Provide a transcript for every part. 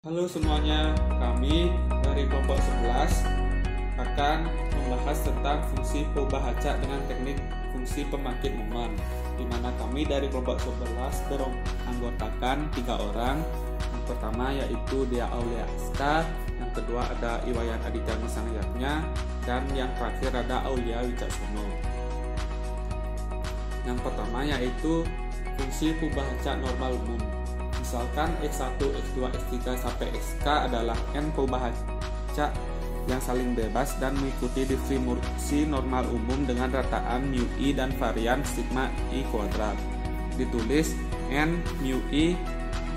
Halo semuanya, kami dari kelompok 11 akan membahas tentang fungsi peubah acak dengan teknik fungsi pembangkit momen, di mana kami dari kelompok 11 beranggotakan 3 orang. Yang pertama yaitu Dea Aulia Aska, yang kedua ada Iwayan Aditya Nusanayatnya, dan yang terakhir ada Aulia Wicaksono. Yang pertama yaitu fungsi peubah acak normal umum. Misalkan X1, X2, X3 sampai Xk adalah n peubah acak yang saling bebas dan mengikuti distribusi normal umum dengan rataan mu i dan varian sigma i kuadrat. Ditulis n mu i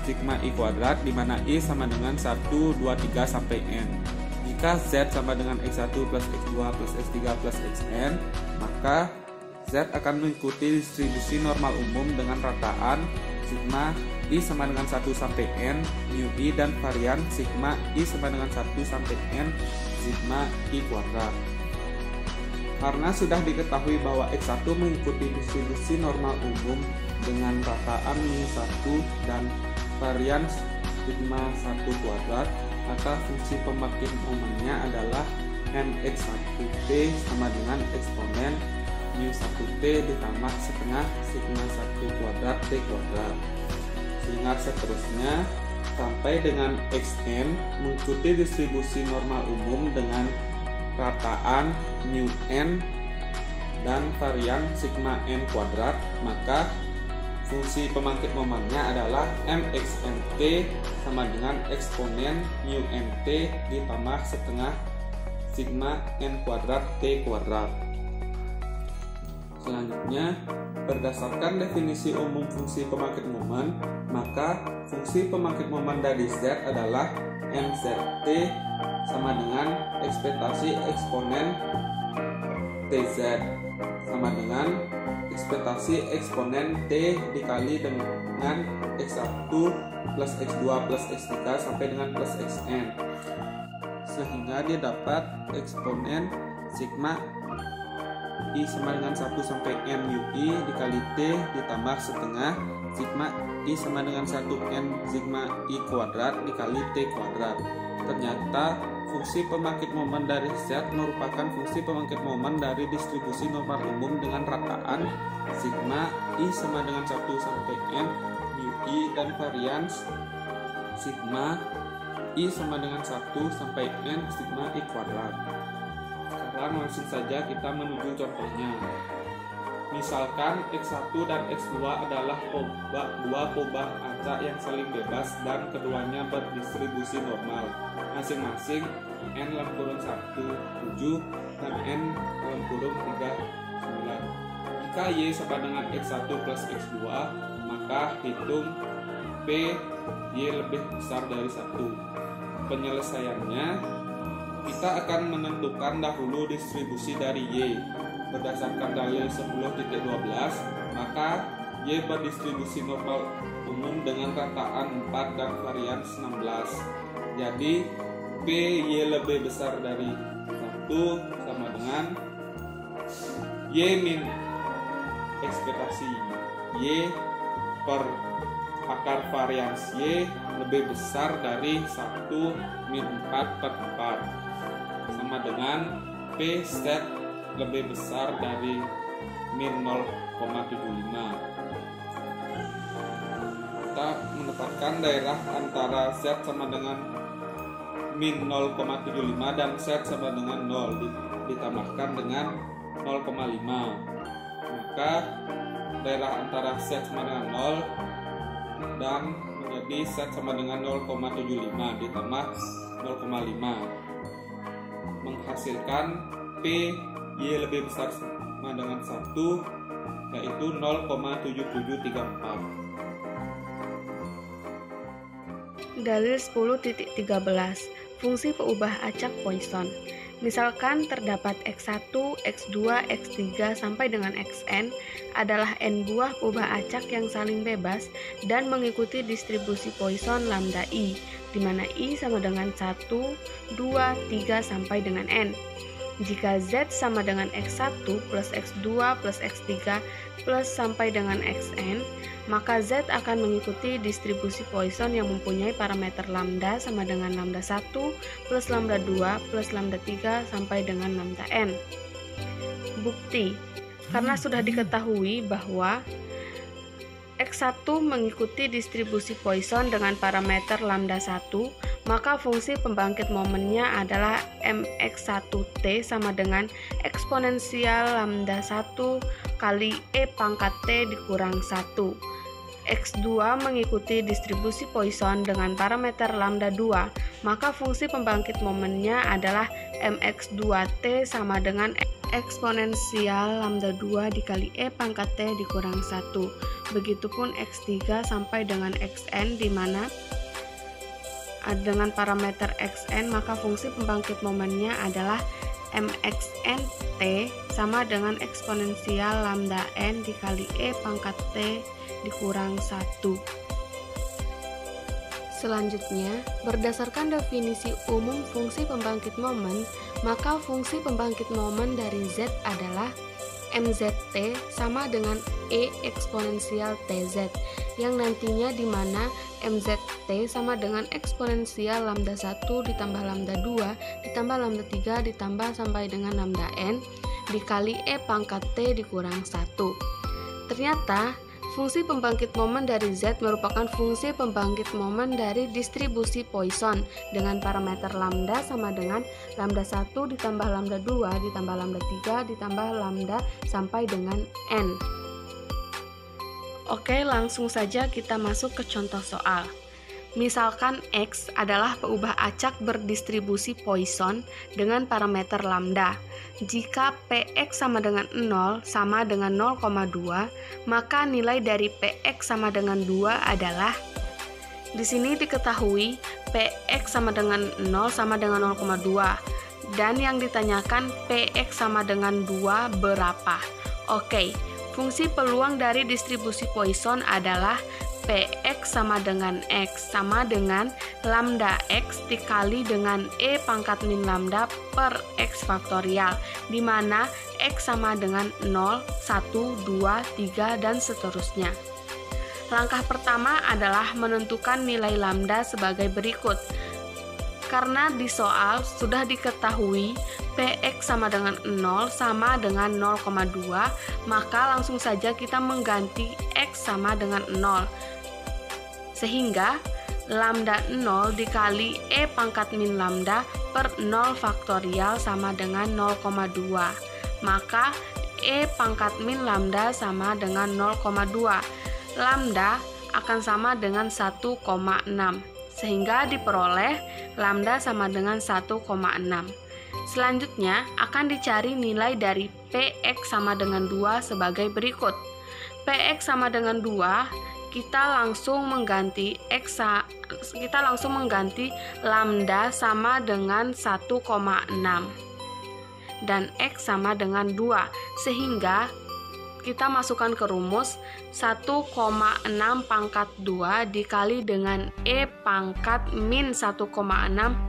sigma i kuadrat di mana i sama dengan 1, 2, 3 sampai n. Jika z sama dengan x1 plus x2 plus x3 plus xn, maka z akan mengikuti distribusi normal umum dengan rataan sigma i sama dengan 1 sampai n mu i dan varian sigma i sama dengan 1 sampai n sigma i kuadrat. Karena sudah diketahui bahwa x1 mengikuti distribusi normal umum dengan rataan mu1 dan varian sigma 1 kuadrat, maka fungsi pembangkit momennya adalah mx1t sama dengan eksponen mu1t ditambah setengah sigma 1 kuadrat t kuadrat. Sehingga seterusnya sampai dengan xn mengikuti distribusi normal umum dengan rataan mu n dan varian sigma n kuadrat, maka fungsi pembangkit momennya adalah mxnt sama dengan eksponen mu nt ditambah setengah sigma n kuadrat t kuadrat. Selanjutnya, berdasarkan definisi umum fungsi pembangkit momen, maka fungsi pembangkit momen dari Z adalah mzt sama dengan ekspektasi eksponen Tz sama dengan ekspektasi eksponen T dikali dengan X1 plus X2 plus X3 sampai dengan plus Xn, sehingga dia dapat eksponen sigma i sama dengan 1 sampai n mu i dikali t ditambah setengah sigma i sama dengan 1 n sigma i kuadrat dikali t kuadrat. Ternyata fungsi pembangkit momen dari Z merupakan fungsi pembangkit momen dari distribusi normal umum dengan rataan sigma i sama dengan 1 sampai n mu i dan varian sigma i sama dengan 1 sampai n sigma i kuadrat. Sekarang langsung saja kita menuju contohnya. Misalkan X1 dan X2 adalah dua peubah acak yang saling bebas dan keduanya berdistribusi normal, masing-masing n dalam kurung 1 7 dan n dalam kurung 3 9. Jika y sama dengan X1 plus X2, maka hitung P y lebih besar dari 1. Penyelesaiannya, kita akan menentukan dahulu distribusi dari Y. Berdasarkan dalil 10.12, maka Y berdistribusi normal umum dengan rataan 4 dan varian 16. Jadi P Y lebih besar dari 1 sama dengan Y min ekspektasi Y per akar varians Y lebih besar dari 1 min 4 per 4 sama dengan P set lebih besar dari min 0,75. Kita menetapkan daerah antara Z sama dengan min 0,75 dan Z sama dengan 0 ditambahkan dengan 0,5. Maka daerah antara Z sama dengan 0 dan menjadi Z sama dengan 0,75 ditambah 0,5 menghasilkan P Y lebih besar sama dengan 1, yaitu 0,7734. Dalil 10.13. Fungsi peubah acak Poisson. Misalkan terdapat X1, X2, X3 sampai dengan Xn adalah n buah peubah acak yang saling bebas dan mengikuti distribusi Poisson lambda i, di mana i sama dengan 1, 2, 3 sampai dengan n. Jika Z sama dengan X1 plus X2 plus X3 plus sampai dengan Xn, maka Z akan mengikuti distribusi Poisson yang mempunyai parameter lambda sama dengan lambda 1 plus lambda 2 plus lambda 3 sampai dengan lambda n. Bukti, karena sudah diketahui bahwa X1 mengikuti distribusi Poisson dengan parameter lambda 1, maka fungsi pembangkit momennya adalah mx1t sama dengan eksponensial lambda 1 kali e pangkat t dikurang 1. X2 mengikuti distribusi Poisson dengan parameter lambda 2, maka fungsi pembangkit momennya adalah mx2t sama dengan eksponensial lambda 2 dikali e pangkat t dikurang 1. Begitupun X3 sampai dengan Xn, di mana dengan parameter Xn maka fungsi pembangkit momennya adalah mxnt sama dengan eksponensial lambda n dikali e pangkat t dikurang 1. Selanjutnya, berdasarkan definisi umum fungsi pembangkit momen, maka fungsi pembangkit momen dari Z adalah mzt sama dengan e eksponensial tz, yang nantinya di mana mzt sama dengan eksponensial lambda 1 ditambah lambda 2 ditambah lambda 3 ditambah sampai dengan lambda n dikali e pangkat t dikurang 1. Ternyata fungsi pembangkit momen dari Z merupakan fungsi pembangkit momen dari distribusi Poisson dengan parameter lambda sama dengan lambda 1 ditambah lambda 2 ditambah lambda 3 ditambah lambda sampai dengan n. Oke, langsung saja kita masuk ke contoh soal. Misalkan X adalah peubah acak berdistribusi Poisson dengan parameter lambda. Jika Px sama dengan 0 sama dengan 0,2, maka nilai dari Px sama dengan 2 adalah, di sini diketahui Px sama dengan 0 sama dengan 0,2, dan yang ditanyakan Px sama dengan 2 berapa. Oke, fungsi peluang dari distribusi Poisson adalah Px sama dengan X sama dengan lambda X dikali dengan E pangkat min lambda per X faktorial, di mana X sama dengan 0, 1, 2, 3, dan seterusnya. Langkah pertama adalah menentukan nilai lambda sebagai berikut. Karena di soal sudah diketahui Px sama dengan 0 sama dengan 0,2, maka langsung saja kita mengganti X sama dengan 0. Sehingga lambda 0 dikali E pangkat min lambda per 0 faktorial sama dengan 0,2. Maka E pangkat min lambda sama dengan 0,2. Lambda akan sama dengan 1,6. Sehingga diperoleh lambda sama dengan 1,6. Selanjutnya akan dicari nilai dari Px sama dengan 2 sebagai berikut. Px sama dengan 2, kita langsung mengganti lambda sama dengan 1,6 dan X sama dengan 2, sehingga kita masukkan ke rumus 1,6 pangkat 2 dikali dengan E pangkat min 1,6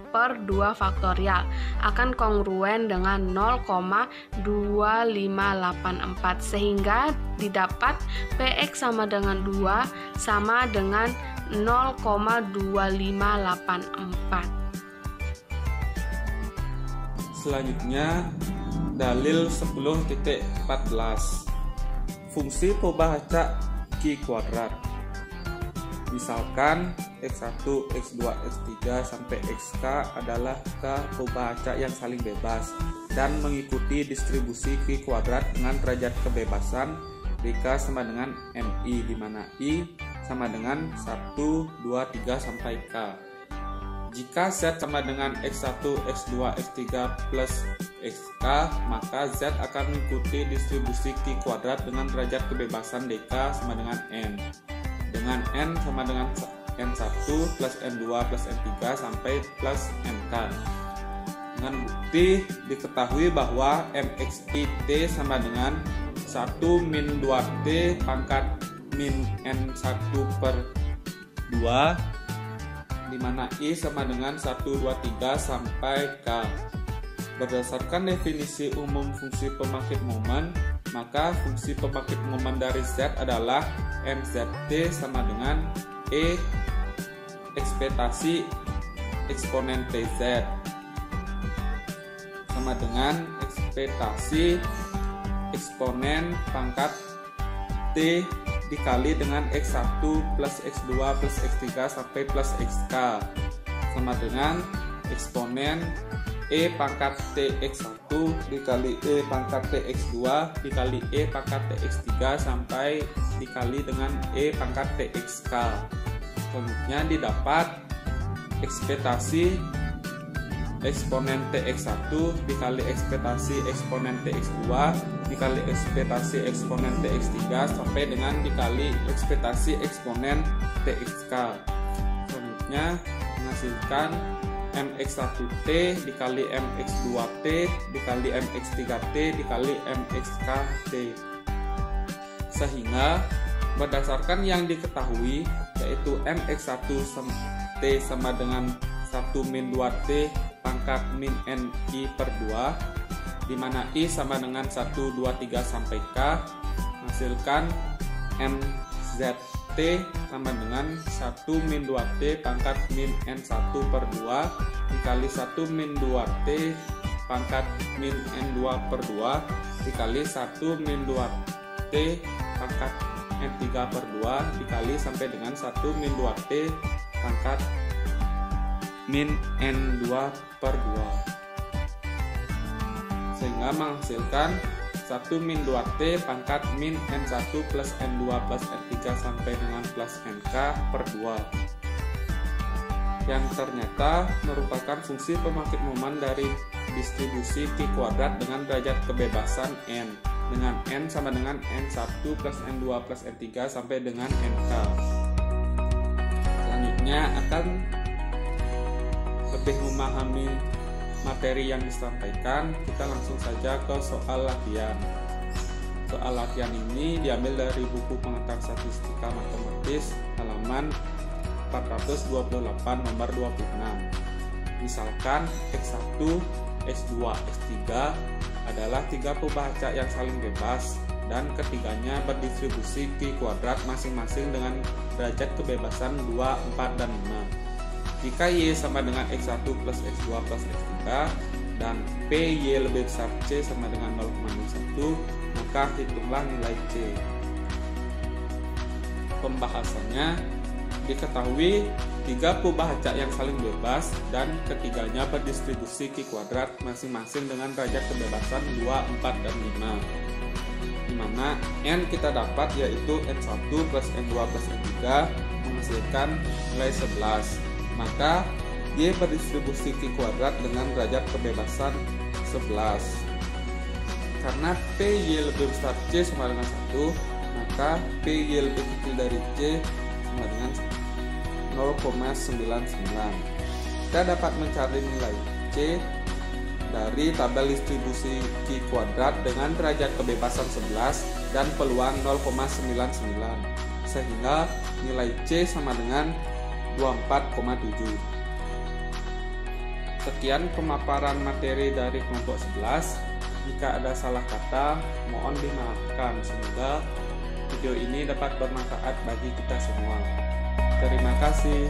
per 2 faktorial akan kongruen dengan 0,2584, sehingga didapat Px sama dengan 2 sama dengan 0,2584. Selanjutnya, dalil 10.14. Fungsi peubah acak Q kuadrat. Misalkan X1, X2, X3 sampai Xk adalah peubah acak yang saling bebas dan mengikuti distribusi Q kuadrat dengan derajat kebebasan K sama dengan MI, di mana I sama dengan 1, 2, 3 sampai K. Jika Z sama dengan X1, X2, X3 plus Xk, maka Z akan mengikuti distribusi Q kuadrat dengan derajat kebebasan dk sama dengan N, dengan N sama dengan N1 plus N2 plus N3 sampai plus Nk. Dengan bukti diketahui bahwa MXIT sama dengan 1 min 2T pangkat min N1 per 2, di mana I sama dengan 1, 2, 3 sampai K. Berdasarkan definisi umum fungsi pembangkit momen, maka fungsi pembangkit momen dari Z adalah MZT sama dengan E ekspektasi eksponen TZ sama dengan ekspektasi eksponen pangkat T dikali dengan X1 plus X2 plus X3 sampai plus XK sama dengan eksponen E pangkat TX1 dikali E pangkat TX2 dikali E pangkat TX3 sampai dikali dengan E pangkat TXK. Selanjutnya didapat ekspektasi eksponen TX1 dikali ekspektasi eksponen TX2 dikali ekspektasi eksponen TX3 sampai dengan dikali ekspektasi eksponen TXK. Selanjutnya menghasilkan MX1T dikali MX2T dikali MX3T dikali MXKT. Sehingga berdasarkan yang diketahui yaitu MX1T sama dengan 1 min 2T pangkat min NI per 2, di mana I sama dengan 1, 2, 3 sampai K, menghasilkan MZT sama dengan 1 min 2T pangkat min N1 per 2 dikali 1 min 2T pangkat min N2 per 2 dikali 1 min 2T pangkat N3 per 2 dikali sampai dengan 1 min 2T pangkat min N2 per 2, sehingga menghasilkan 1 min 2T pangkat min N1 plus N2 plus N3 sampai dengan plus NK per 2, yang ternyata merupakan fungsi pembangkit momen dari distribusi Q kuadrat dengan derajat kebebasan N, dengan N sama dengan N1 plus N2 plus N3 sampai dengan NK. Selanjutnya akan lebih memahami materi yang disampaikan, kita langsung saja ke soal latihan. Soal latihan ini diambil dari buku pengantar statistika matematis halaman 428 nomor 26. Misalkan X1, X2, X3 adalah 3 pembaca yang saling bebas dan ketiganya berdistribusi Q kuadrat masing-masing dengan derajat kebebasan 2, 4, dan 5. Jika Y sama dengan X1 plus X2 plus X3 dan PY lebih besar C sama dengan 0,01, maka hitunglah nilai C. Pembahasannya, diketahui 3 pembaca yang saling bebas dan ketiganya berdistribusi Q kuadrat masing-masing dengan derajat kebebasan 2, 4, dan 5, di mana N kita dapat yaitu N1 plus N2 plus N3 menghasilkan nilai 11. Maka Y berdistribusi Q kuadrat dengan derajat kebebasan 11. Karena PY lebih besar C sama dengan 1, maka PY lebih kecil dari C sama dengan 0,99. Kita dapat mencari nilai C dari tabel distribusi Q kuadrat dengan derajat kebebasan 11 dan peluang 0,99, sehingga nilai C sama dengan 24,7. Sekian pemaparan materi dari kelompok 11. Jika ada salah kata, mohon dimaafkan. Semoga video ini dapat bermanfaat bagi kita semua. Terima kasih.